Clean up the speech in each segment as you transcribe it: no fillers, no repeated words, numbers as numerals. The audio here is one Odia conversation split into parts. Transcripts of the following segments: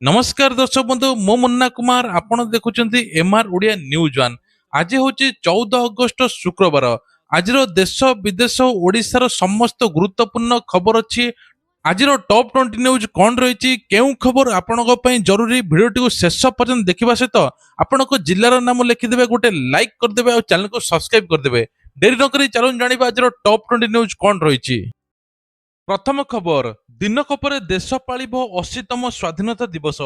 नमस्कार दर्शक बंधु मो मुन्ना कुमार आपण देखुचंती एमआर ओडिया न्यूज वन। आज होची 14 अगस्त शुक्रवार। आज देश विदेश ओडिशार समस्त गुरुत्वपूर्ण खबर अच्छी। आज टॉप 20 न्यूज कौन रही केउ खबर आपण जरूरी भिडियो शेष पर्यंत देखा सहित आपण जिलार नाम लिखिदे गोटे लाइक करदे और चैनल को सब्सक्राइब करदे। डेरी नक चलो जाना आज टॉप 20 न्यूज कौन रही। प्रथम खबर दिनक पर देश पालिब 80तम स्वाधीनता दिवस।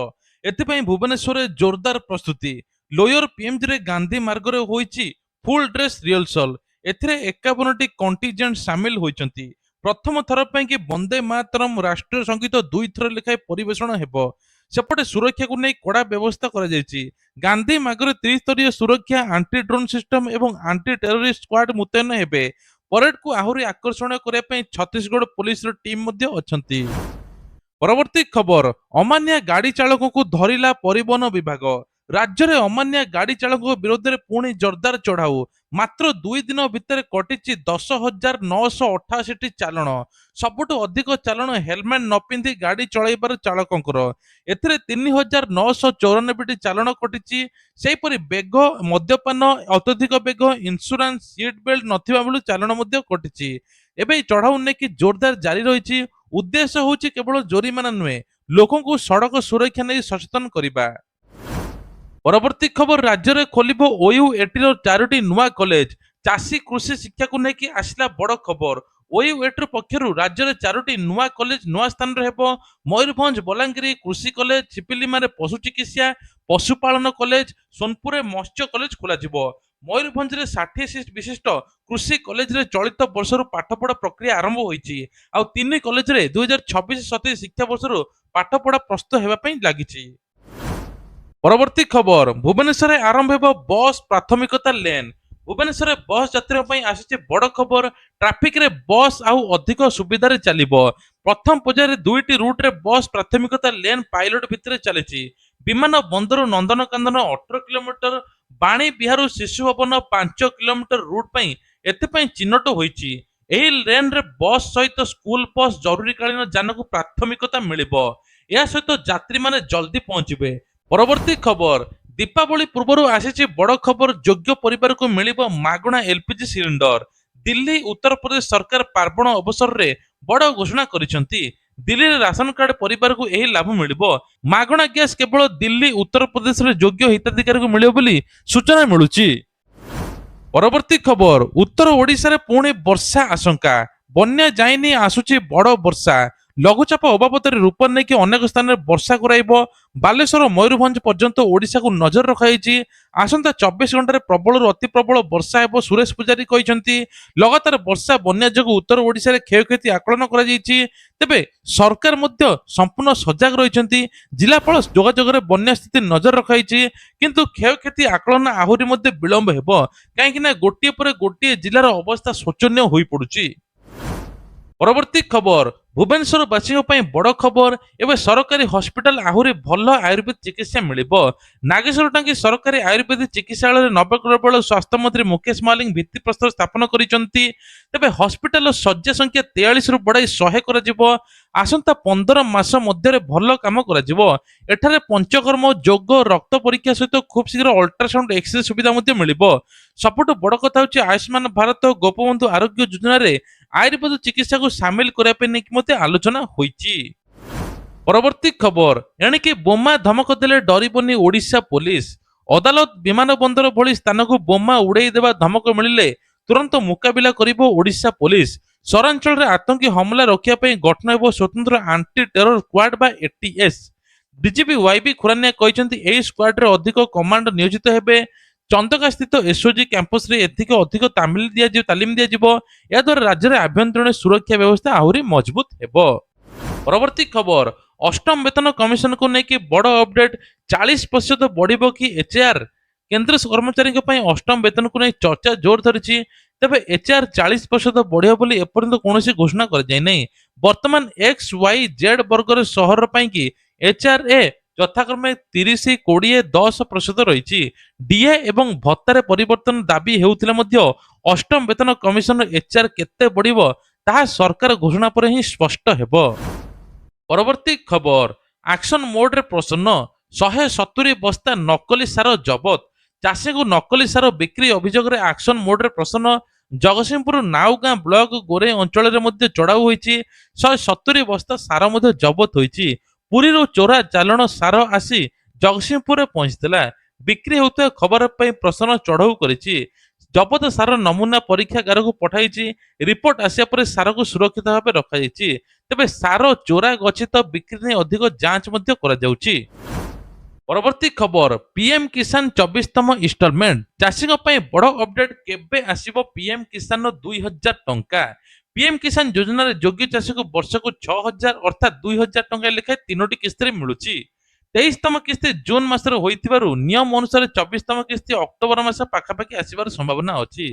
एथिपाई भुवनेश्वर जोरदार प्रस्तुति। लोयर पीएमजी रे गांधी मार्ग रे होईची फुल ड्रेस रिहर्सल। एथिरे 51टी कंटिजेंट सामिल होईचंती। प्रथम थर ପାଇଁ कि वंदे मातरम राष्ट्रीय संगीत दुई थर लेखाए परिवेषण हेबो। सेपटे सुरक्षा को नहीं कड़ा व्यवस्था करा जायछि। गांधी मार्ग 30 सुरक्षा एंटी ड्रोन सिस्टम एवं एंटी टेररिस्ट स्क्वाड मुतयन हेबे। परेड को आहुरी आकर्षण करने ପାଇଁ छत्तीसगढ़ पुलिस टीम मध्य अछंती। परवर्ती खबर अमानिया गाड़ी चालकों को धरिला परिवहन विभाग। राज्य में अमानिया गाड़ी चालकों विरोध में पुणी जोरदार चढ़ाऊ। मात्र 2 दिन भितर कटिची 10,988 चालाण। सबुठु अधिक चालाण हेलमेट न पिंधि गाड़ी चलाइबार चालकंकर। एथिरे 3,994 चालाण कटिची। सेहीपरि बेग मद्यपान अत्यधिक बेग इंश्योरेंस सीट बेल्ट नथिबा बेलू चालाण मध्य कटिची। एबे चढ़ाऊ नेकी जोरदार जारी रही। उद्देश्य होची केवल जोरिमाना नुहे लोकों को सड़क सुरक्षा नहीं सचेतन करिबा। परवर्ती खबर राज्य में खोलिबो ओयूएटी रो 4टी नुआ कॉलेज। चाषी कृषि शिक्षा को लेकिन आसला बड़ खबर। ओयूएटी पक्षरु राज्य में 4टी नुआ कॉलेज नुआ स्थान रे हेबो। मयूरभंज बलांगीर कृषि कॉलेज, चिपिलीमारे पशु चिकित्सा पशुपालन कॉलेज, सोनपुर मत्स्य कॉलेज खोला जिवो। मयूरभंज रे 60 सीट विशिष्ट कृषि कॉलेज रे चलित वर्षरु पाठपढ़ा प्रक्रिया आरंभ होईची। आ 3 कॉलेज रे 2026-27 शिक्षा वर्षरु पाठपढ़ा प्रस्तुत हेबा पई लागिची। परवर्ती खबर भुवनेश्वर आरंभ हेब बस प्राथमिकता लेन। भुवनेश्वर बस यात्री ପାଇଁ ଆସିଛି ବଡ଼ ଖବର। ट्राफिक रे बस आउ अधिक सुविधा चलिबो। प्रथम पर्यायर 2टी रूट रे बस प्राथमिकता लेन पायलट भितर चलिछि। विमान बंदर नंदनकानन 18 किलोमीटर, बाणी बिहार शिशु भवन 5 किलोमीटर रूट ପାଇଁ एथिପାଇଁ चिन्हट होईछि। एही लेन रे बस सहित स्कूल बस जरूरीकालीन जान को प्राथमिकता मिलिबो। या सहित यात्री माने जल्दी पहुंचिबे। परवर्ती खबर दीपावली पूर्व आसी बड़ खबर योग्य परिवार को मिलिबो मागणा एलपीजी सिलिंडर। दिल्ली उत्तर प्रदेश सरकार पार्वण अवसर रे बड़ घोषणा करिसंती। दिल्ली रे राशन कार्ड परिवार को यही लाभ मिलिबो। मागणा गैस केवल दिल्ली उत्तर प्रदेश रे योग्य हिताधिकारी को मिलिबो बोली सूचना मिलुची। परवर्ती खबर उत्तर ओडिशा रे पुणे वर्षा आशंका। बन्या जाइनी आसुची बड़ वर्षा। लघुचाप अबाबत रूप नहीं कि अनेक स्थान में वर्षा कराइबो। बालेश्वर मयूरभंज पर्यंत ओडिशा को नजर रखाई। आसंता 24 घंटे प्रबल अति प्रबल वर्षा हेबो सुरेश पुजारी कहिसंती। लगातार वर्षा बन्या जोगु उत्तर ओडिशा रे क्षयक्षति आकलन करा जायछि। तेबे सरकार मध्य संपूर्ण सजग रहिसंती। जिलापाल जोगाजोग रे बन्या स्थिति नजर रखाई किंतु क्षयक्षति आकलन आहुरी मध्य विलंब हेबो काहेकि ना गोटिए पर गोटिए जिलार अवस्था शोचनीय होई पडुछि। परवर्ती खबर भुवनेश्वर वासी बड़ खबर एवं सरकारी हॉस्पिटल आहुरी भल आयुर्वेद चिकित्सा मिलिबो। नागेश्वर टांगी सरकारी आयुर्वेद चिकित्सालय नवकलेबल स्वास्थ्य मंत्री मुकेश मालिंग भित्तिप्रस्तर स्थापन करिसंती। तेबे हॉस्पिटल शଯ୍ୟା संख्या 43 रु बढ़ाई 100 करा जिवो। आसंता 15 मास मध्य भल काम करा जिवो। एठारे पंचकर्म जोग रक्त परीक्षा सहित खूब शीघ्र अल्ट्रासाउंड एक्सरे सुविधा मध्य मिलिबो। सबुठु बड़ कथा होची आयुष्मान भारत गोपबंधु आरोग्य योजना रे आयुर्वेद चिकित्सा को सामिल करने आलोचना होईची। परवर्ती खबर एणिके बोमा धमक देले डरिबनी ओडिशा पुलिस। अदालत विमान बंदर भली स्थान को बोमा उड़ाई देवा धमक मिलिले तुरंत मुकाबिला करिबो ओडिशा पुलिस। सहरांचल रे आतंकी हमला रोकिया ପାଇଁ गठन हेबो स्वतंत्र एंटी टेरर स्क्वाड बा एटीएस। डीजीपी वाईबी खुरानिया कहिसंती एही स्क्वाड रे अधिक कमांड नियोजित हेबे। चंदका स्थित एसओजी कैंपस रे एथिक अधिक तालीम दिया जिवो। या द्वारा राज्य रे आभ्यंतरीण सुरक्षा व्यवस्था आहुरी मजबूत हेबो। परवर्ती खबर अष्टम वेतन कमिशन को लेकिन बड़ अपडेट। 40% बढ़िबो कि एचआर। केंद्र कर्मचारी अष्टम वेतन को नहीं चर्चा जोर धरी। तेबे एचआर 40% बढ़िया बोली एपर्यंत कौन घोषणा कर जाय नहीं। वर्तमान एक्स वाई जेड वर्गर सहर कि एचआर ए यथाक्रमे 30, 20, 10% रही। डीए एवं भत्तारे परिवर्तन दाबी हेउथिले मध्य अष्टम वेतन कमिशन एचआर केते बढ़िबो ताहा सरकार घोषणा पर ही स्पष्ट हेबो। परवर्ती खबर ଆକ୍ସନ ମୋଡରେ ପ୍ରସନ୍ନ 170 ବସ୍ତା ନକଲି ସାର ଜବତ ଚାଷୀଙ୍କୁ ନକଲି ସାର ବିକ୍ରି ଅଭିଯୋଗରେ ଆକ୍ସନ ମୋଡରେ ପ୍ରସନ୍ନ ଜଗତସିଂହପୁର ନାଉଗାଁ ବ୍ଲକ ଗୋରେଇ ଅଞ୍ଚଳରେ ମଧ୍ୟ ଚଢାଉ ହୋଇଛି 170 ବସ୍ତା ସାର ମଧ୍ୟ ଜବତ ହୋଇଛି ପୁରୀରୁ ଚୋରା ଚାଲାଣ ସାର ଆସି ଜଗତସିଂହପୁରରେ ପହଞ୍ଚିଥିଲା ବିକ୍ରି ହେଉଥିବା ଖବର ପାଇଁ ପ୍ରସନ୍ନ ଚଢାଉ କରିଛି ଜବତ ସାର ନମୁନା ପରୀକ୍ଷାଗାରକୁ ପଠାଇଛି ରିପୋର୍ଟ ଆସିବା ପରେ ସାରକୁ ସୁରକ୍ଷିତ ଭାବେ ରଖାଯାଇଛି ତେବେ ସାର ଚୋରା ଗଚ୍ଛିତ ବିକ୍ରି ନେଇ ଅଧିକ ଯାଞ୍ଚ ମଧ୍ୟ କରାଯାଉଛି ପରବର୍ତ୍ତୀ ଖବର ପିଏମ କିଷାନ 24ତମ ଇନଷ୍ଟଲମେଣ୍ଟ ଚାଷୀଙ୍କ ପାଇଁ ବଡ଼ ଅପଡେଟ୍ କେବେ ଆସିବ ପିଏମ କିଷାନର 2000 ଟଙ୍କା ପିଏମ କିଷାନ ଯୋଜନାରେ ଯୋଗ୍ୟ ଚାଷୀଙ୍କୁ ବର୍ଷକୁ 6000 ଅର୍ଥାତ୍ 2000 ଟଙ୍କା ଲେଖାଏଁ ତିନୋଟି କିସ୍ତିରେ ମିଳୁଛି 23ତମ କିସ୍ତି ଜୁନ ମାସରେ ହୋଇଥିବାରୁ ନିୟମ ଅନୁସାରେ 24ତମ କିସ୍ତି ଅକ୍ଟୋବର ମାସ ପାଖାପାଖି ଆସିବାର ସମ୍ଭାବନା ଅଛି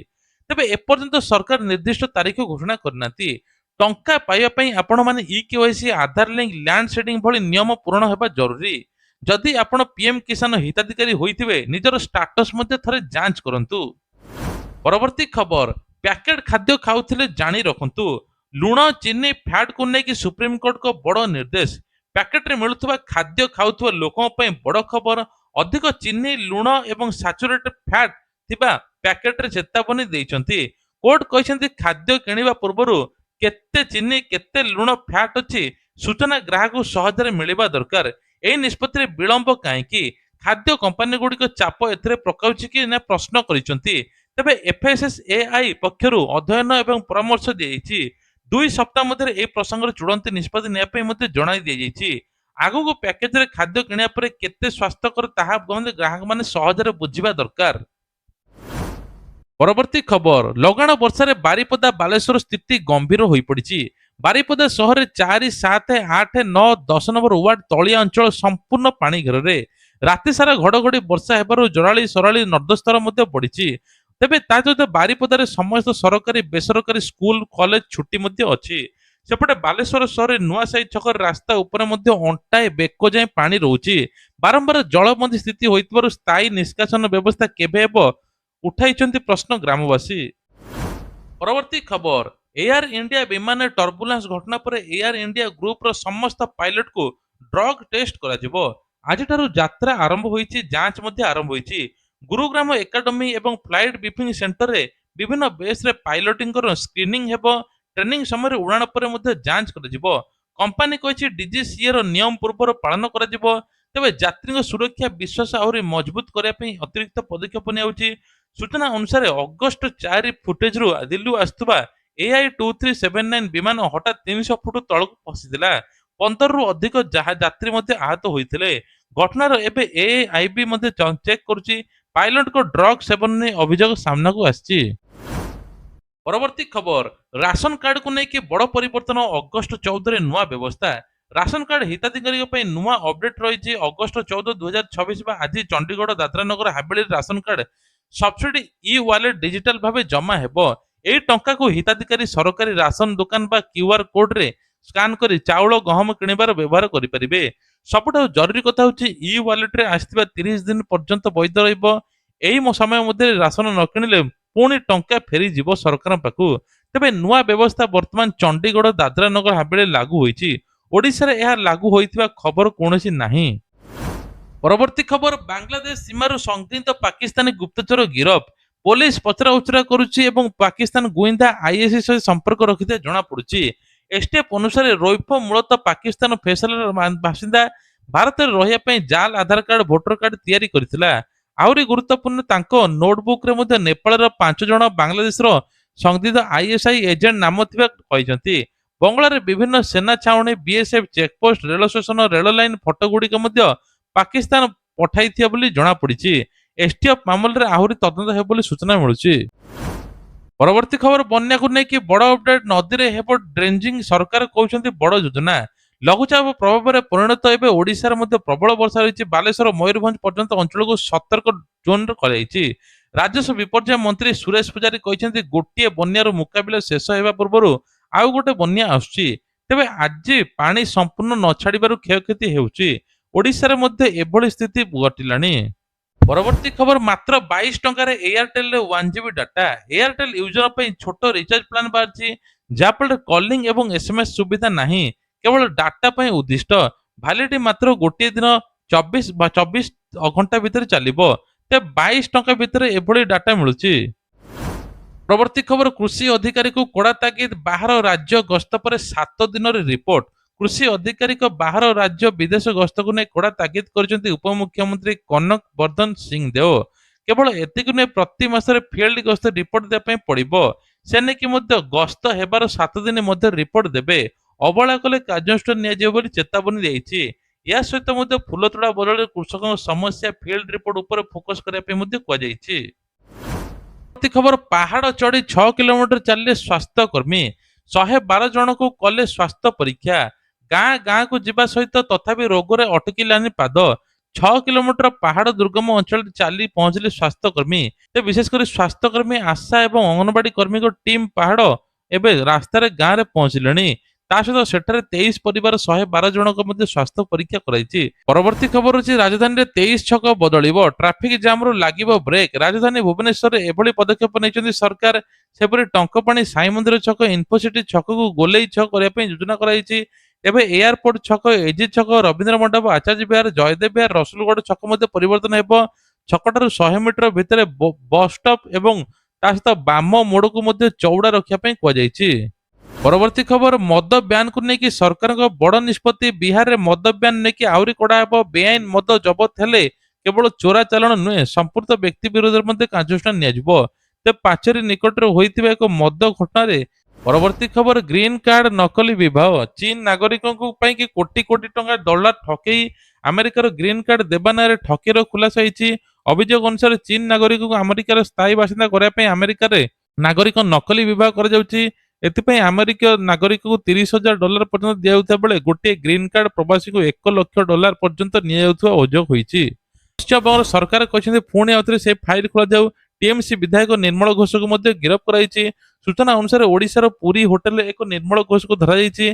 ତେବେ ଏପର୍ଯ୍ୟନ୍ତ ସରକାର ନିର୍ଦ୍ଦିଷ୍ଟ ତାରିଖ ଘୋଷଣା କରିନାହାନ୍ତି ଟଙ୍କା ପାଇବା ପାଇଁ ଆପଣମାନେ ଇକେୱାଇସି ଆଧାର ଲିଙ୍କ ଲ୍ୟାଣ୍ଡ ସେଡିଂ ଭଳି ନିୟମ ପୂରଣ ହେବା ଜରୁରୀ ଯଦି ଆପଣ ପିଏମ କିଷାନ ହିତାଧିକାରୀ ହୋଇଥିବେ ନିଜର ଷ୍ଟାଟସ ମଧ୍ୟ ଥରେ ଯାଞ୍ଚ କରନ୍ତୁ ପରବର୍ତ୍ତୀ ଖବର ପ୍ୟାକେଟ ଖାଦ୍ୟ ଖାଉଥିଲେ ଜାଣି ରଖନ୍ତୁ ଲୁଣ ଚିନି ଫ୍ୟାଟକୁ ନେଇକି ସୁପ୍ରିମକୋର୍ଟଙ୍କ ବଡ଼ ନିର୍ଦ୍ଦେଶ ପ୍ୟାକେଟରେ ମିଳୁଥିବା ଖାଦ୍ୟ ଖାଉଥିବା ଲୋକଙ୍କ ପାଇଁ ବଡ଼ ଖବର ଅଧିକ ଚିନି ଲୁଣ ଏବଂ ସାଚୁରେଟେଡ୍ ଫ୍ୟାଟ ଥିବା ପ୍ୟାକେଟରେ ଚେତାବନୀ ଦେଇଛନ୍ତି କୋର୍ଟ କହିଛନ୍ତି ଖାଦ୍ୟ କିଣିବା ପୂର୍ବରୁ କେତେ ଚିନି କେତେ ଲୁଣ ଫ୍ୟାଟ ଅଛି ସୂଚନା ଗ୍ରାହକଙ୍କୁ ସହଜରେ ମିଳିବା ଦରକାର ଏହି ନିଷ୍ପତ୍ତିରେ ବିଳମ୍ବ କାହିଁକି ଖାଦ୍ୟ କମ୍ପାନୀ ଗୁଡ଼ିକ ଚାପ ଏଥିରେ ପକାଉଛି କି ନା ପ୍ରଶ୍ନ କରିଛନ୍ତି ତେବେ ଏଫଏସଏସଏଆଇ ପକ୍ଷରୁ ଅଧ୍ୟୟନ ଏବଂ ପରାମର୍ଶ ଦିଆଯାଇଛି 2 ସପ୍ତାହ ମଧ୍ୟରେ ଏହି ପ୍ରସଙ୍ଗରେ ଚୂଡ଼ାନ୍ତ ନିଷ୍ପତ୍ତି ନେବା ପାଇଁ ମଧ୍ୟ ଜଣାଇ ଦିଆଯାଇଛି ଆଗକୁ ପ୍ୟାକେଜରେ ଖାଦ୍ୟ କିଣିବା ପରେ କେତେ ସ୍ୱାସ୍ଥ୍ୟକର ତାହା ମଧ୍ୟ ଗ୍ରାହକମାନେ ସହଜରେ ବୁଝିବା ଦରକାର ପରବର୍ତ୍ତୀ ଖବର ଲଗାଣ ବର୍ଷାରେ ବାରିପଦା ବାଲେଶ୍ୱର ସ୍ଥିତି ଗମ୍ଭୀର ହୋଇପଡ଼ିଛି ବାରିପଦା ସହରରେ 4, 7, 8, 9, 10 ନମ୍ବର ୱାର୍ଡ ତଳିଆ ଅଞ୍ଚଳ ସମ୍ପୂର୍ଣ୍ଣ ପାଣି ଘେରରେ ରାତି ସାରା ଘଡ଼ଘଡ଼ି ବର୍ଷା ହେବାରୁ ଜରାଳି ସରାଳି ନର୍ଦ୍ଦସ୍ତର ମଧ୍ୟ ବଢିଛି ତେବେ ତା ସହିତ ବାରିପଦାରେ ସମସ୍ତ ସରକାରୀ ବେସରକାରୀ ସ୍କୁଲ କଲେଜ ଛୁଟି ମଧ୍ୟ ଅଛି ସେପଟେ ବାଲେଶ୍ୱର ସହରରେ ନୂଆସାହି ଛକର ରାସ୍ତା ଉପରେ ମଧ୍ୟ ଅଣ୍ଟାଏ ବେକ ଯାଏଁ ପାଣି ରହୁଛି ବାରମ୍ବାର ଜଳବନ୍ଦୀ ସ୍ଥିତି ହୋଇଥିବାରୁ ସ୍ଥାୟୀ ନିଷ୍କାସନ ବ୍ୟବସ୍ଥା କେବେ ହେବ ଉଠାଇଛନ୍ତି ପ୍ରଶ୍ନ ଗ୍ରାମବାସୀ ପରବର୍ତ୍ତୀ ଖବର ଏୟାର ଇଣ୍ଡିଆ ବିମାନରେ ଟର୍ବୁଲାନ୍ସ ଘଟଣା ପରେ ଏୟାର ଇଣ୍ଡିଆ ଗ୍ରୁପର ସମସ୍ତ ପାଇଲଟକୁ ଡ୍ରଗ ଟେଷ୍ଟ କରାଯିବ ଆଜିଠାରୁ ଯାତ୍ରା ଆରମ୍ଭ ହୋଇଛି ଯାଞ୍ଚ ମଧ୍ୟ ଆରମ୍ଭ ହୋଇଛି ଗୁରୁଗ୍ରାମ ଏକାଡେମୀ ଏବଂ ଫ୍ଲାଇଟ୍ ବ୍ରିଫିଂ ସେଣ୍ଟରରେ ବିଭିନ୍ନ ବେସ୍ରେ ପାଇଲଟିଙ୍କର ସ୍କ୍ରିନିଂ ହେବ ଟ୍ରେନିଂ ସମୟରେ ଉଡ଼ାଣ ପରେ ମଧ୍ୟ ଯାଞ୍ଚ କରାଯିବ କମ୍ପାନୀ କହିଛି ଡିଜିସିଏର ନିୟମ ପୂର୍ବରୁ ପାଳନ କରାଯିବ ତେବେ ଯାତ୍ରୀଙ୍କ ସୁରକ୍ଷା ବିଶ୍ୱାସ ଆହୁରି ମଜବୁତ କରିବା ପାଇଁ ଅତିରିକ୍ତ ପଦକ୍ଷେପ ନିଆଯାଉଛି ସୂଚନା ଅନୁସାରେ ଅଗଷ୍ଟ 4 ଫୁଟେଜରୁ ଦିଲ୍ଲୀରୁ ଆସୁଥିବା AI2379 ବିମାନ ହଠାତ୍ 300 ଫୁଟ ତଳକୁ ଖସିଥିଲା 15ରୁ ଅଧିକ ଯାତ୍ରୀ ମଧ୍ୟ ଆହତ ହୋଇଥିଲେ ଘଟଣାର ଏବେ AIB ମଧ୍ୟ ଚେକ୍ କରୁଛି ପାଇଲଟଙ୍କ ଡ୍ରଗ ସେବନ ନେଇ ଅଭିଯୋଗ ସାମ୍ନାକୁ ଆସିଛି ପରବର୍ତ୍ତୀ ଖବର ରାସନ କାର୍ଡକୁ ନେଇକି ବଡ଼ ପରିବର୍ତ୍ତନ ଅଗଷ୍ଟ 14ରେ ନୂଆ ବ୍ୟବସ୍ଥା ରାସନ କାର୍ଡ ହିତାଧିକାରୀଙ୍କ ପାଇଁ ନୂଆ ଅପଡେଟ୍ ରହିଛି ଅଗଷ୍ଟ 14 2026 ବା ଆଜି ଚଣ୍ଡିଗଡ଼ ଦାଦ୍ରାନଗର ହାବେଳୀରେ ration card subsidy e wallet digital ଭାବେ ଜମା ହେବ ଏହି ଟଙ୍କାକୁ ହିତାଧିକାରୀ ସରକାରୀ ରାସନ ଦୋକାନ ବା କ୍ୟୁଆର କୋଡରେ ସ୍କାନ କରି ଚାଉଳ ଗହମ କିଣିବାର ବ୍ୟବହାର କରିପାରିବେ ସବୁଠାରୁ ଜରୁରୀ କଥା ହେଉଛି ଇ ୱାଲେଟରେ ଆସିଥିବା 30 ଦିନ ପର୍ଯ୍ୟନ୍ତ ବୈଧ ରହିବ ଏହି ସମୟ ମଧ୍ୟରେ ରାସନ ନ କିଣିଲେ ପୁଣି ଟଙ୍କା ଫେରିଯିବ ସରକାରଙ୍କ ପାଖକୁ ତେବେ ନୂଆ ବ୍ୟବସ୍ଥା ବର୍ତ୍ତମାନ ଚଣ୍ଡିଗଡ଼ ଦାଦ୍ରାନଗର ହାବେଳୀ ଲାଗୁ ହୋଇଛି ଓଡ଼ିଶାରେ ଏହା ଲାଗୁ ହୋଇଥିବା ଖବର କୌଣସି ନାହିଁ ପରବର୍ତ୍ତୀ ଖବର ବାଂଲାଦେଶ ସୀମାରୁ ସନ୍ଦିଗ୍ଧ ପାକିସ୍ତାନୀ ଗୁପ୍ତଚର ଗିରଫ ପୋଲିସ ପଚରା ଉଚରା କରୁଛି ଏବଂ ପାକିସ୍ତାନ ଗୁଇନ୍ଦା ଆଇଏସଆଇ ସହ ସମ୍ପର୍କ ରଖିଥିବା ଜଣାପଡୁଛି ଏସଟିଏଫ ଅନୁସାରେ ରୋଇଫ ମୂଳତଃ ପାକିସ୍ତାନ ଫେସଲର ବାସିନ୍ଦା ଭାରତରେ ରହିବା ପାଇଁ ଜାଲ ଆଧାର କାର୍ଡ ଭୋଟର କାର୍ଡ ତିଆରି କରିଥିଲା ଆହୁରି ଗୁରୁତ୍ୱପୂର୍ଣ୍ଣ ତାଙ୍କ ନୋଟବୁକରେ ମଧ୍ୟ ନେପାଳର 5 ଜଣ ବାଂଲାଦେଶର ସନ୍ଦିଗ୍ଧ ଆଇଏସଆଇ ଏଜେଣ୍ଟ ନାମ ଥିବା କହିଛନ୍ତି ବଙ୍ଗଳାରେ ବିଭିନ୍ନ ସେନା ଛାଉଣୀ ବିଏସଏଫ ଚେକପୋଷ୍ଟ ରେଳ ଷ୍ଟେସନ ରେଳ ଲାଇନ ଫଟୋ ଗୁଡ଼ିକ ମଧ୍ୟ ପାକିସ୍ତାନ ପଠାଇଥିବା ବୋଲି ଜଣାପଡିଛି ଏସଟିଏଫ ମାମଲାରେ ଆହୁରି ତଦନ୍ତ ହେବ ବୋଲି ସୂଚନା ମିଳୁଛି ପରବର୍ତ୍ତୀ ଖବର ବନ୍ୟାକୁ ନେଇକି ବଡ଼ ଅପଡେଟ୍ ନଦୀରେ ହେବ ଡ୍ରେଞ୍ଜିଂ ସରକାର କହୁଛନ୍ତି ବଡ଼ ଯୋଜନା ଲଘୁଚାପ ପ୍ରଭାବରେ ପରିଣତ ଏବେ ଓଡ଼ିଶାରେ ମଧ୍ୟ ପ୍ରବଳ ବର୍ଷା ରହିଛି ବାଲେଶ୍ୱର ମୟୂରଭଞ୍ଜ ପର୍ଯ୍ୟନ୍ତ ଅଞ୍ଚଳକୁ ସତର୍କ ଜୋନରେ କରାଯାଇଛି ରାଜସ୍ୱ ବିପର୍ଯ୍ୟୟ ମନ୍ତ୍ରୀ ସୁରେଶ ପୂଜାରୀ କହିଛନ୍ତି ଗୋଟିଏ ବନ୍ୟାର ମୁକାବିଲା ଶେଷ ହେବା ପୂର୍ବରୁ ଆଉ ଗୋଟେ ବନ୍ୟା ଆସୁଛି ତେବେ ଆଜି ପାଣି ସମ୍ପୂର୍ଣ୍ଣ ନ ଛାଡ଼ିବାରୁ କ୍ଷୟକ୍ଷତି ହେଉଛି ଓଡ଼ିଶାରେ ମଧ୍ୟ ଏଭଳି ସ୍ଥିତି ଘଟିଲାଣି ପରବର୍ତ୍ତୀ ଖବର ମାତ୍ର 22 ଟଙ୍କାରେ ଏୟାରଟେଲରେ 1GB ଡାଟା ଏୟାରଟେଲ ୟୁଜର ପାଇଁ ଛୋଟ ରିଚାର୍ଜ ପ୍ଲାନ ବାହାରିଛି ଯାହାଫଳରେ କଲିଂ ଏବଂ ଏସଏମଏସ୍ ସୁବିଧା ନାହିଁ କେବଳ ଡାଟା ପାଇଁ ଉଦ୍ଦିଷ୍ଟ ଭ୍ୟାଲିଡିଟି ମାତ୍ର ଗୋଟିଏ ଦିନ 24 ଘଣ୍ଟା ଭିତରେ ଚାଲିବ। ତେବେ 22 ଟଙ୍କା ଭିତରେ ଏଭଳି ଡାଟା ମିଳୁଛି। ପରବର୍ତ୍ତୀ ଖବର, କୃଷି ଅଧିକାରୀଙ୍କୁ କଡ଼ା ତାଗିଦ, ବାହାର ରାଜ୍ୟ ଗସ୍ତ ପରେ 7 ଦିନରେ ରିପୋର୍ଟ। କୃଷି ଅଧିକାରୀଙ୍କ ବାହାର ରାଜ୍ୟ ବିଦେଶ ଗସ୍ତକୁ ନେଇ କଡ଼ା ତାଗିଦ କରିଛନ୍ତି ଉପମୁଖ୍ୟମନ୍ତ୍ରୀ କନକ ବର୍ଦ୍ଧନ ସିଂ ଦେଓ। କେବଳ ଏତିକି ନୁହେଁ, ପ୍ରତି ମାସରେ ଫିଲ୍ଡ ଗସ୍ତ ରିପୋର୍ଟ ଦେବା ପାଇଁ ପଡ଼ିବ। ସେ ନେଇକି ମଧ୍ୟ ଗସ୍ତ ହେବାର 7 ଦିନ ମଧ୍ୟରେ ରିପୋର୍ଟ ଦେବେ। ଅବହେଳା କଲେ କାର୍ଯ୍ୟାନୁଷ୍ଠାନ ନିଆଯିବ ବୋଲି ଚେତାବନୀ ଦେଇଛି। ଏହା ସହିତ ମଧ୍ୟ ଫୁଲତୋଡ଼ା ବଦଳରେ କୃଷକଙ୍କ ସମସ୍ୟା ଫିଲ୍ଡ ରିପୋର୍ଟ ଉପରେ ଫୋକସ କରିବା ପାଇଁ ମଧ୍ୟ କୁହାଯାଇଛି। ପରବର୍ତ୍ତୀ ଖବର, ପାହାଡ଼ ଚଢ଼ି 6 କିଲୋମିଟର ଚାଲିଲେ ସ୍ୱାସ୍ଥ୍ୟକର୍ମୀ, 112 ଜଣଙ୍କୁ କଲେ ସ୍ୱାସ୍ଥ୍ୟ ପରୀକ୍ଷା। ଗାଁ ଗାଁକୁ ଯିବା ସହିତ ତଥାପି ରୋଗରେ ଅଟକିଲାନି ପାଦ। 6 କିଲୋମିଟର ପାହାଡ଼ ଦୁର୍ଗମ ଅଞ୍ଚଳରେ ଚାଲି ପହଞ୍ଚିଲେ ସ୍ୱାସ୍ଥ୍ୟକର୍ମୀ। ବିଶେଷ କରି ସ୍ୱାସ୍ଥ୍ୟକର୍ମୀ, ଆଶା ଏବଂ ଅଙ୍ଗନବାଡି କର୍ମୀଙ୍କ ଟିମ୍ ପାହାଡ଼ ଏବେ ରାସ୍ତାରେ ଗାଁରେ ପହଞ୍ଚିଲେଣି। ତା ସହିତ ସେଠାରେ 23 ପରିବାର 112 ଜଣଙ୍କ ମଧ୍ୟ ସ୍ୱାସ୍ଥ୍ୟ ପରୀକ୍ଷା କରାଇଛି। ପରବର୍ତ୍ତୀ ଖବର ହେଉଛି, ରାଜଧାନୀରେ 23 ଛକ ବଦଳିବ, ଟ୍ରାଫିକ ଜାମରୁ ଲାଗିବ ବ୍ରେକ୍। ରାଜଧାନୀ ଭୁବନେଶ୍ୱରରେ ଏଭଳି ପଦକ୍ଷେପ ନେଇଛନ୍ତି ସରକାର। ସେପରି ଟଙ୍କପାଣି ସାଇ ମନ୍ଦିର ଛକ, ଇନ୍ଫୋସିଟି ଛକକୁ ଗୋଲେଇ ଛକ କରିବା ପାଇଁ ଯୋଜନା କରାଯାଇଛି। ଏବେ ଏୟାରପୋର୍ଟ ଛକ, ଏଜି ଛକ, ରବୀନ୍ଦ୍ର ମଣ୍ଡପ, ଆଚାର୍ଯ୍ୟ ବିହାର, ଜୟଦେବ ବିହାର, ରସୁଲଗଡ଼ ଛକ ମଧ୍ୟ ପରିବର୍ତ୍ତନ ହେବ। ଛକଠାରୁ 100 ମିଟର ଭିତରେ ବସ୍ ଷ୍ଟପ୍ ଏବଂ ତା ସହିତ ବାମ ମୋଡକୁ ମଧ୍ୟ ଚଉଡା ରଖିବା ପାଇଁ କୁହାଯାଇଛି। ପରବର୍ତ୍ତୀ ଖବର, ମଦ ବ୍ୟାନକୁ ନେଇକି ସରକାରଙ୍କ ବଡ ନିଷ୍ପତ୍ତି। ବିହାରରେ ମଦ ବ୍ୟାନ ନେଇକି ଆହୁରି କଡା ହେବ। ବେଆଇନ ମଦ ଜବତ ହେଲେ କେବଳ ଚୋରା ଚାଲାଣ ନୁହେଁ, ସମ୍ପୃକ୍ତ ବ୍ୟକ୍ତି ବିରୋଧରେ ମଧ୍ୟ କାର୍ଯ୍ୟାନୁଷ୍ଠାନ ନିଆଯିବ। ତେବେ ପାଚେରୀ ନିକଟରେ ହୋଇଥିବା ଏକ ମଦ ଘଟଣାରେ ପରବର୍ତ୍ତୀ ଖବର, ଗ୍ରୀନ କାର୍ଡ ନକଲି ବିବାହ। ଚୀନ ନାଗରିକଙ୍କ ପାଇଁ କି କୋଟି କୋଟି ଟଙ୍କା ଡଲାର ଠକେଇ ଆମେରିକାର ଗ୍ରୀନ କାର୍ଡ ଦେବା ନାଁରେ ଠକେଇର ଖୁଲାସା ହେଇଛି। ଅଭିଯୋଗ ଅନୁସାରେ ଚୀନ ନାଗରିକଙ୍କୁ ଆମେରିକାର ସ୍ଥାୟୀ ବାସିନ୍ଦା କରିବା ପାଇଁ ଆମେରିକାରେ ନାଗରିକ ନକଲି ବିବାହ କରାଯାଉଛି। ଏଥିପାଇଁ ଆମେରିକୀୟ ନାଗରିକଙ୍କୁ $30,000 ପର୍ଯ୍ୟନ୍ତ ଦିଆଯାଉଥିବା ବେଳେ ଗୋଟିଏ ଗ୍ରୀନ କାର୍ଡ ପ୍ରବାସୀଙ୍କୁ $1,00,000 ପର୍ଯ୍ୟନ୍ତ ନିଆଯାଉଥିବା ଅଭିଯୋଗ ହୋଇଛି। ପଶ୍ଚିମବଙ୍ଗର ସରକାର କହିଛନ୍ତି ପୁଣି ଆଉଥରେ ସେ ଫାଇଲ ଖୋଲାଯାଉ। ଟିଏମସି ବିଧାୟକ ନିର୍ମଳ ଘୋଷକୁ ମଧ୍ୟ ଗିରଫ କରାଯାଇଛି। ସୂଚନା ଅନୁସାରେ ଓଡ଼ିଶାର ପୁରୀ ହୋଟେଲରେ ଏକ ନିର୍ମଳ ଘୋଷକୁ ଧରାଯାଇଛି।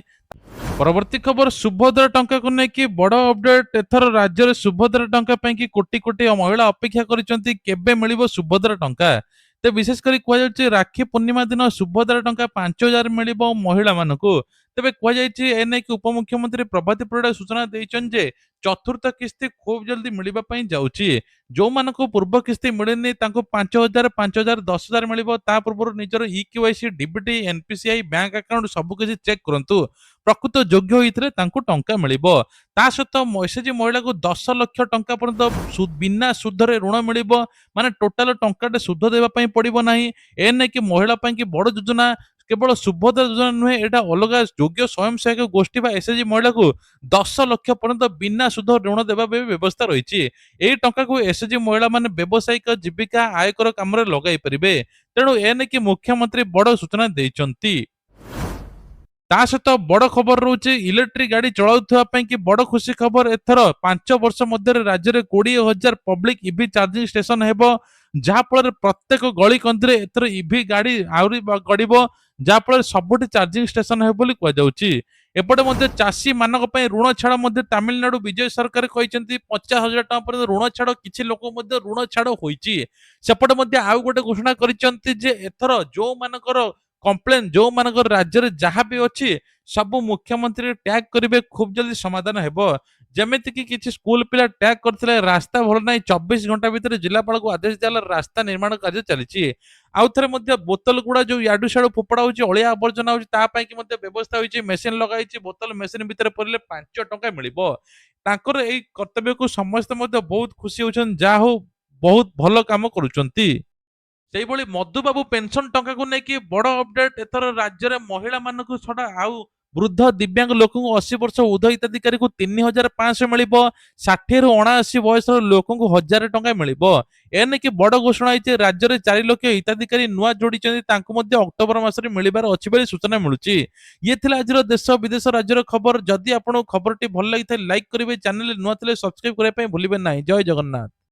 ପରବର୍ତ୍ତୀ ଖବର, ସୁଭଦ୍ରା ଟଙ୍କାକୁ ନେଇକି ବଡ ଅପଡେଟ। ଏଥର ରାଜ୍ୟରେ ସୁଭଦ୍ରା ଟଙ୍କା ପାଇଁ କି କୋଟି କୋଟି ମହିଳା ଅପେକ୍ଷା କରିଛନ୍ତି, କେବେ ମିଳିବ ସୁଭଦ୍ରା ଟଙ୍କା। ବିଶେଷ କରି କୁହାଯାଉଛି ରାକ୍ଷୀ ପୂର୍ଣ୍ଣିମା ଦିନ ସୁଭଦ୍ରା ଟଙ୍କା 5,000 ମିଳିବ ମହିଳାମାନଙ୍କୁ। ତେବେ କୁହାଯାଇଛି ଏ ନେଇକି ଉପମୁଖ୍ୟମନ୍ତ୍ରୀ ପ୍ରଭାତୀ ପରିଡା ସୂଚନା ଦେଇଛନ୍ତି ଯେ ଚତୁର୍ଥ କିସ୍ତି ଖୁବ୍ ଜଲ୍ଦି ମିଳିବା ପାଇଁ ଯାଉଛି। ଯୋଉମାନଙ୍କୁ ପୂର୍ବ କିସ୍ତି ମିଳିନି ତାଙ୍କୁ 5,000, 5,000, 10,000 ମିଳିବ। ତା ପୂର୍ବରୁ ନିଜର eKYC, DBT, NPCI, bank account ସବୁକିଛି ଚେକ୍ କରନ୍ତୁ। ପ୍ରକୃତ ଯୋଗ୍ୟ ହୋଇଥିଲେ ତାଙ୍କୁ ଟଙ୍କା ମିଳିବ। ତା ସହିତ ଏସଏଚଜି ମହିଳାକୁ 10 ଲକ୍ଷ ଟଙ୍କା ପର୍ଯ୍ୟନ୍ତ ବିନା ସୁଧରେ ଋଣ ମିଳିବ। ମାନେ ଟୋଟାଲ ଟଙ୍କାଟେ ସୁଧ ଦେବା ପାଇଁ ପଡିବ ନାହିଁ। ଏ ନେଇକି ମହିଳା ପାଇଁ କି ବଡ ଯୋଜନା। କେବଳ ସୁଭଦ୍ରା ଯୋଜନା ନୁହେଁ, ଏଟା ଅଲଗା ଯୋଗ୍ୟ ସ୍ୱୟଂ ସହାୟକ ଗୋଷ୍ଠୀ ବା ଏସଏଚଜି ମହିଳାକୁ 10 ଲକ୍ଷ ପର୍ଯ୍ୟନ୍ତ ବିନା ସୁଧ ଋଣ ଦେବା ପାଇଁ ବ୍ୟବସ୍ଥା ରହିଛି। ଏହି ଟଙ୍କାକୁ ଏସଏଚଜି ମହିଳା ମାନେ ବ୍ୟବସାୟିକ, ଜୀବିକା, ଆୟକର କାମରେ ଲଗାଇ ପାରିବେ। ତେଣୁ ଏ ନେଇକି ମୁଖ୍ୟମନ୍ତ୍ରୀ ବଡ ସୂଚନା ଦେଇଛନ୍ତି। ତା ସହିତ ବଡ ଖବର ରହୁଛି, ଇଲେକ୍ଟ୍ରିକ ଗାଡି ଚଳାଉଥିବା ପାଇଁ କି ବଡ ଖୁସି ଖବର। ଏଥର 5 ବର୍ଷ ମଧ୍ୟରେ ରାଜ୍ୟରେ 20,000 ପବ୍ଲିକ ଇଭି ଚାର୍ଜିଂ ଷ୍ଟେସନ ହେବ। ଯାହା ଫଳରେ ପ୍ରତ୍ୟେକ ଗଳି କନ୍ଦିରେ ଏଥର ଇଭି ଗାଡି ଆହୁରି ଗଡିବ। ଯାହା ଫଳରେ ସବୁଠି ଚାର୍ଜିଂ ଷ୍ଟେସନ ହେବ ବୋଲି କୁହାଯାଉଛି। ଏପଟେ ମଧ୍ୟ ଚାଷୀ ମାନଙ୍କ ପାଇଁ ଋଣ ଛାଡ ମଧ୍ୟ ତାମିଲନାଡୁ ବିଜୟ ସରକାର କହିଛନ୍ତି 50,000 ଟଙ୍କା ପର୍ଯ୍ୟନ୍ତ ଋଣ ଛାଡ। କିଛି ଲୋକ ମଧ୍ୟ ଋଣ ଛାଡ ହୋଇଛି। ସେପଟେ ମଧ୍ୟ ଆଉ ଗୋଟେ ଘୋଷଣା କରିଛନ୍ତି ଯେ ଏଥର ଯୋଉମାନଙ୍କର କମ୍ପ୍ଲେନ, ଯୋଉମାନଙ୍କର ରାଜ୍ୟରେ ଯାହା ବି ଅଛି ସବୁ ମୁଖ୍ୟମନ୍ତ୍ରୀ ଟ୍ୟାଗ କରିବେ, ଖୁବ୍ ଜଲ୍ଦି ସମାଧାନ ହେବ। ଯେମିତିକି କିଛି ସ୍କୁଲ ପିଲା ଟ୍ୟାଗ କରିଥିଲେ ରାସ୍ତା ଭଲ ନାହିଁ, 24 ଘଣ୍ଟା ଭିତରେ ଜିଲ୍ଲାପାଳକୁ ଆଦେଶ ଦିଆଗଲା, ରାସ୍ତା ନିର୍ମାଣ କାର୍ଯ୍ୟ ଚାଲିଛି। ଆଉ ଥରେ ମଧ୍ୟ ବୋତଲ ଗୁଡା ଯୋଉ ୟାଡୁ ସାଡୁ ଫୋପଡା ହଉଛି, ଅଳିଆ ଆବର୍ଜନା ହଉଛି, ତା ପାଇଁ କି ମଧ୍ୟ ବ୍ୟବସ୍ଥା ହୋଇଛି। ମେସିନ ଲଗାଇଛି, ବୋତଲ ମେସିନ ଭିତରେ ପଡ଼ିଲେ 5 ଟଙ୍କା ମିଳିବ। ତାଙ୍କର ଏଇ କର୍ତ୍ତବ୍ୟକୁ ସମସ୍ତେ ମଧ୍ୟ ବହୁତ ଖୁସି ହଉଛନ୍ତି। ଯାହା ହଉ, ବହୁତ ଭଲ କାମ କରୁଛନ୍ତି। ସେଇଭଳି ମଧୁବାବୁ ପେନସନ ଟଙ୍କାକୁ ନେଇକି ବଡ ଅପଡେଟ। ଏଥର ରାଜ୍ୟରେ ମହିଳା ମାନଙ୍କୁ ଛଡା ଆଉ ବୃଦ୍ଧ, ଦିବ୍ୟାଙ୍ଗ ଲୋକଙ୍କୁ, 80 ବର୍ଷ ଉର୍ଦ୍ଧ୍ୱ ହିତାଧିକାରୀଙ୍କୁ 3,500 ମିଳିବ। 60ରୁ 79 ବୟସର ଲୋକଙ୍କୁ 1,000 ଟଙ୍କା ମିଳିବ। ଏନେକି ବଡ ଘୋଷଣା ହେଇଛି। ରାଜ୍ୟରେ 4 ଲକ୍ଷ ହିତାଧିକାରୀ ନୂଆ ଯୋଡିଛନ୍ତି, ତାଙ୍କୁ ମଧ୍ୟ ଅକ୍ଟୋବର ମାସରେ ମିଳିବାର ଅଛି ବୋଲି ସୂଚନା ମିଳୁଛି। ଇଏ ଥିଲା ଆଜିର ଦେଶ ବିଦେଶ ରାଜ୍ୟର ଖବର। ଯଦି ଆପଣଙ୍କୁ ଖବରଟି ଭଲ ଲାଗିଥାଏ ଲାଇକ୍ କରିବେ, ଚ୍ୟାନେଲ ନୂଆ ଥିଲେ ସବସ୍କ୍ରାଇବ କରିବା ପାଇଁ ଭୁଲିବେ ନାହିଁ। ଜୟ ଜଗନ୍ନାଥ।